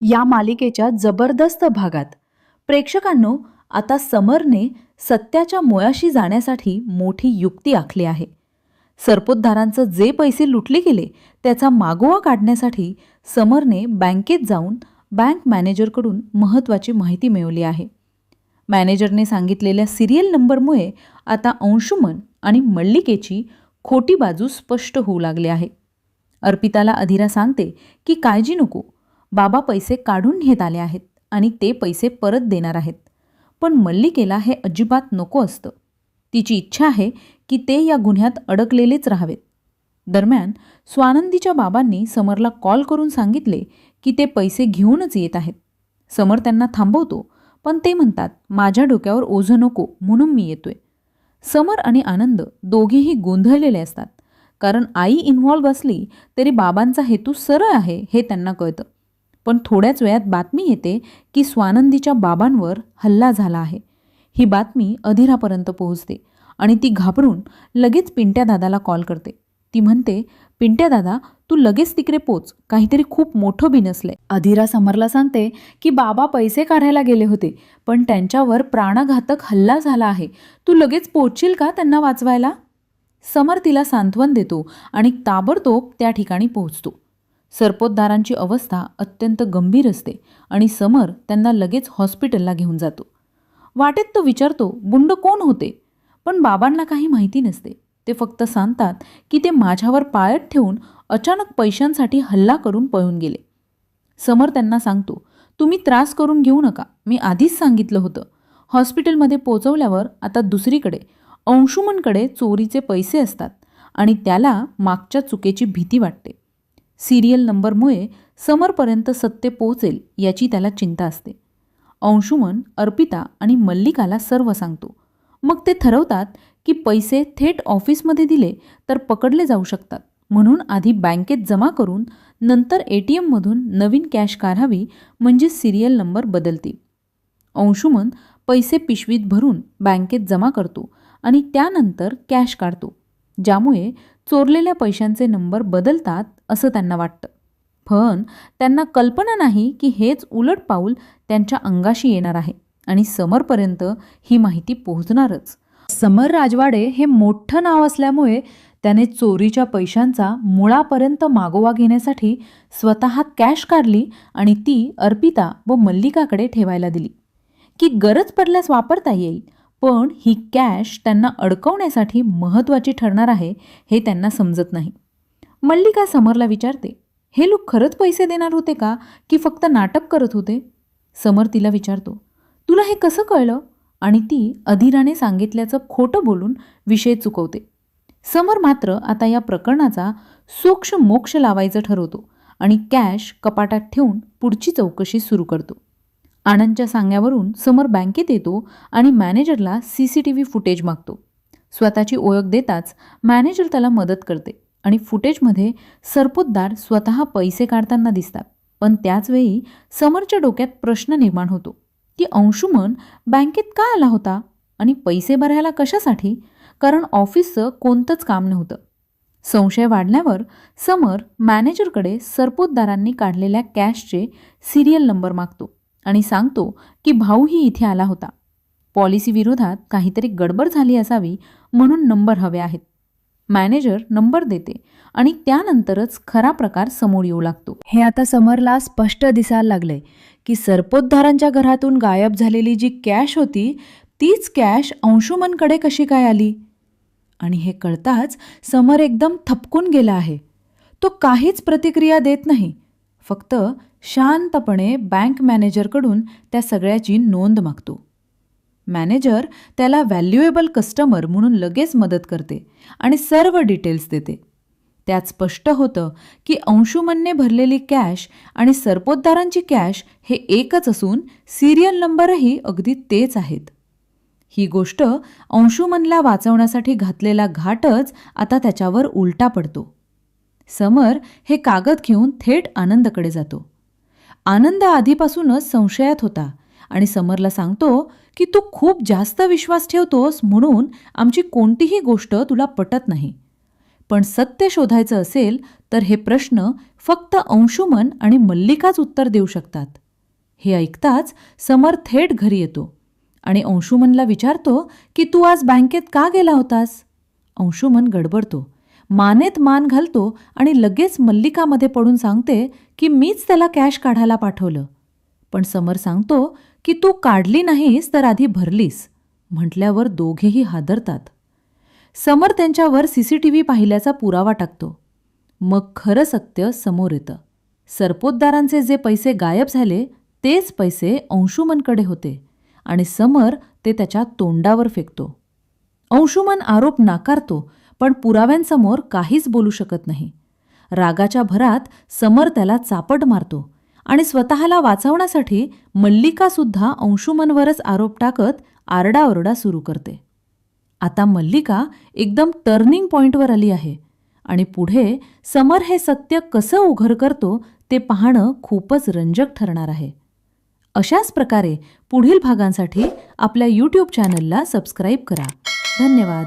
या मालिकेच्या जबरदस्त भागात प्रेक्षकांनो, आता समरने सत्याच्या मुळाशी जाण्यासाठी मोठी युक्ती आखली आहे. सरपोतदारांचं जे पैसे लुटले गेले त्याचा मागोवा काढण्यासाठी समरने बँकेत जाऊन बँक मॅनेजरकडून महत्त्वाची माहिती मिळवली आहे. मॅनेजरने सांगितलेल्या सिरियल नंबरमुळे आता अंशुमन आणि मल्लिकेची खोटी बाजू स्पष्ट होऊ लागली आहे. अर्पिताला अधिरा सांगते की काळजी नको, बाबा पैसे काढून घेत आले आहेत आणि ते पैसे परत देणार आहेत. पण मल्लिकेला हे अजिबात नको असतं. तिची इच्छा आहे की ते या गुन्ह्यात अडकलेलेच राहावेत. दरम्यान स्वानंदीच्या बाबांनी समरला कॉल करून सांगितले की ते पैसे घेऊनच येत आहेत. समर त्यांना थांबवतो, पण ते म्हणतात माझ्या डोक्यावर ओझं नको म्हणून मी येतोय. समर आणि आनंद दोघेही गोंधळलेले असतात, कारण आई इन्व्हॉल्व्ह असली तरी बाबांचा हेतू सरळ आहे हे त्यांना कळतं. पण थोड्याच वेळात बातमी येते की स्वानंदीच्या बाबांवर हल्ला झाला आहे. ही बातमी अधिरापर्यंत पोहोचते आणि ती घाबरून लगेच पिंट्या दादाला कॉल करते. ती म्हणते, पिंट्या दादा, तू लगेच तिकडे पोच, काहीतरी खूप मोठं बिनसलंय. अधिरा समरला सांगते की बाबा पैसे काढायला गेले होते, पण त्यांच्यावर प्राणघातक हल्ला झाला आहे. तू लगेच पोहोचशील का त्यांना वाचवायला? समर तिला सांत्वन देतो आणि ताबडतोब त्या ठिकाणी पोहोचतो. सरपोतदारांची अवस्था अत्यंत गंभीर असते आणि समर त्यांना लगेच हॉस्पिटलला घेऊन जातो. वाटेत तो विचारतो, बुंड कोण होते? पण बाबांना काही माहिती नसते. ते फक्त सांगतात की ते माझ्यावर पाळत ठेवून अचानक पैशांसाठी हल्ला करून पळून गेले. समर त्यांना सांगतो, तुम्ही त्रास करून घेऊ नका, मी आधीच सांगितलं होतं. हॉस्पिटलमध्ये पोचवल्यावर आता दुसरीकडे अंशुमनकडे चोरीचे पैसे असतात आणि त्याला मागच्या चुकीची भीती वाटते. सिरियल नंबरमुळे समरपर्यंत सत्य पोहोचेल याची त्याला चिंता असते. अंशुमन, अर्पिता आणि मल्लिकाला सर्व सांगतो. मग ते ठरवतात की पैसे थेट ऑफिसमध्ये दिले तर पकडले जाऊ शकतात, म्हणून आधी बँकेत जमा करून नंतर ATMमधून नवीन कॅश काढावी, म्हणजे सिरियल नंबर बदलतील. अंशुमन पैसे पिशवीत भरून बँकेत जमा करतो आणि त्यानंतर कॅश काढतो, ज्यामुळे चोरलेल्या पैशांचे नंबर बदलतात असं त्यांना वाटतं. पण त्यांना कल्पना नाही की हेच उलट पाऊल त्यांच्या अंगाशी येणार आहे आणि समरपर्यंत ही माहिती पोहोचणारच. समर राजवाडे हे मोठं नाव असल्यामुळे त्याने चोरीच्या पैशांचा मुळापर्यंत मागोवा घेण्यासाठी स्वतः कॅश काढली आणि ती अर्पिता व मल्लिकाकडे ठेवायला दिली की गरज पडल्यास वापरता येईल. पण ही कॅश त्यांना अडकवण्यासाठी महत्त्वाची ठरणार आहे हे त्यांना समजत नाही. मल्लिका समरला विचारते, हे लोक खरंच पैसे देणार होते का की फक्त नाटक करत होते? समर तिला विचारतो, तुला हे कसं कळलं? आणि ती अधिराने सांगितल्याचं खोटं बोलून विषय चुकवते. समर मात्र आता या प्रकरणाचा सोक्ष मोक्ष लावायचं ठरवतो आणि कॅश कपाटात ठेवून पुढची चौकशी सुरू करतो. आनंदच्या सांगण्यावरून समर बँकेत येतो आणि मॅनेजरला CCTV फुटेज मागतो. स्वतःची ओळख देताच मॅनेजर त्याला मदत करते आणि फुटेजमध्ये सरपोतदार स्वतः पैसे काढताना दिसतात. पण त्याचवेळी समरच्या डोक्यात प्रश्न निर्माण होतो की अंशुमन बँकेत का आला होता आणि पैसे भरायला कशासाठी? कारण ऑफिसचं कोणतंच काम नव्हतं. संशय वाढल्यावर समर मॅनेजरकडे सरपोतदारांनी काढलेल्या कॅशचे सिरियल नंबर मागतो आणि सांगतो की भाऊही इथे आला होता. पॉलिसी विरोधात काहीतरी गडबड झाली असावी म्हणून नंबर हवे आहेत. मॅनेजर नंबर देते आणि त्यानंतरच खरा प्रकार समोर येऊ लागतो. हे आता समरला स्पष्ट दिसायला लागले की सरपोतदारांच्या घरातून गायब झालेली जी कॅश होती तीच कॅश अंशुमनकडे कशी काय आली? आणि हे कळताच समर एकदम थपकून गेला आहे. तो काहीच प्रतिक्रिया देत नाही, फक्त शांतपणे बँक मॅनेजरकडून त्या सगळ्याची नोंद मागतो. मॅनेजर त्याला व्हॅल्युएबल कस्टमर म्हणून लगेच मदत करते आणि सर्व डिटेल्स देते. त्यात स्पष्ट होतं की अंशुमनने भरलेली कॅश आणि सरपोतदारांची कॅश हे एकच असून सिरियल नंबरही अगदी तेच आहेत. ही गोष्ट अंशुमनला वाचवण्यासाठी घातलेला घाटच आता त्याच्यावर उलटा पडतो. समर हे कागद घेऊन थेट आनंदकडे जातो. आनंद आधीपासूनच संशयात होता आणि समरला सांगतो की तू खूप जास्त विश्वास ठेवतोस म्हणून आमची कोणतीही गोष्ट तुला पटत नाही. पण सत्य शोधायचं असेल तर हे प्रश्न फक्त अंशुमन आणि मल्लिकाच उत्तर देऊ शकतात. हे ऐकताच समर थेट घरी येतो आणि अंशुमनला विचारतो की तू आज बँकेत का गेला होतास? अंशुमन गडबडतो, मानेत मान घालतो आणि लगेच मल्लिकामध्ये पडून सांगते की मीच त्याला कॅश काढायला पाठवलं. पण समर सांगतो की तू काढली नाहीस तर आधी भरलीस. म्हटल्यावर दोघेही हादरतात. समर त्यांच्यावर CCTV पाहिल्याचा पुरावा टाकतो. मग खरं सत्य समोर येतं. सरपोतदारांचे जे पैसे गायब झाले तेच पैसे अंशुमनकडे होते आणि समर ते त्याच्या तोंडावर फेकतो. अंशुमन आरोप नाकारतो, पण पुराव्यांसमोर काहीच बोलू शकत नाही. रागाच्या भरात समर त्याला चापट मारतो आणि स्वतःला वाचवण्यासाठी मल्लिकासुद्धा अंशुमनवरच आरोप टाकत आरडाओरडा सुरू करते. आता मल्लिका एकदम टर्निंग पॉइंटवर आली आहे आणि पुढे समर हे सत्य कसं उघड करतो ते पाहणं खूपच रंजक ठरणार आहे. अशाच प्रकारे पुढील भागांसाठी आपल्या YouTube चॅनलला सबस्क्राईब करा. धन्यवाद.